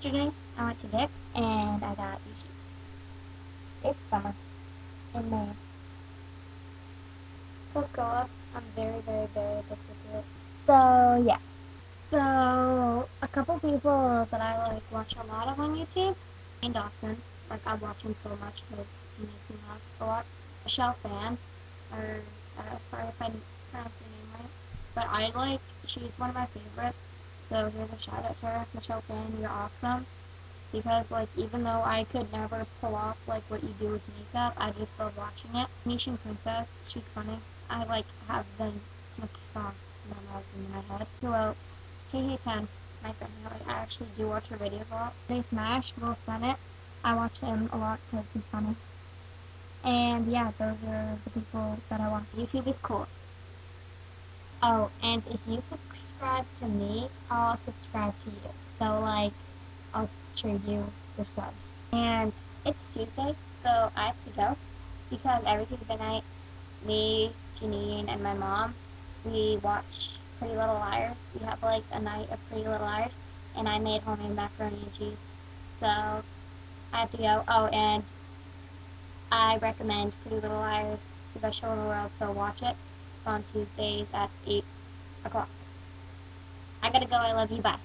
Yesterday, I went to Dick's and I got Yoshi's. It's summer in May. Coca-Cola. I'm very, very, very addicted to it. So, yeah. So, a couple people that I watch a lot of on YouTube, and Dawson. I watch him so much because he makes me laugh a lot. Michelle Fan, or sorry if I didn't pronounce your name right, but she's one of my favorites. So here's a shout out to her, Michelle Fan. You're awesome. Because even though I could never pull off what you do with makeup, I just love watching it. Nation Princess, she's funny. I have the Snooki song memorized in my head. Who else? KH10, my friend. I actually do watch her videos a lot. They Smash, Will Sennett. I watch him a lot because he's funny. And yeah, those are the people that I watch. YouTube is cool. Oh, and if you subscribe to me, I'll subscribe to you. So I'll trade you your subs. And it's Tuesday, so I have to go because every Tuesday night, me, Janine, and my mom, we watch Pretty Little Liars. We have a night of Pretty Little Liars, and I made homemade macaroni and cheese. So I have to go. Oh, and I recommend Pretty Little Liars. It's the best show in the world, so watch it. It's on Tuesdays at 8 o'clock. I gotta go. I love you. Bye.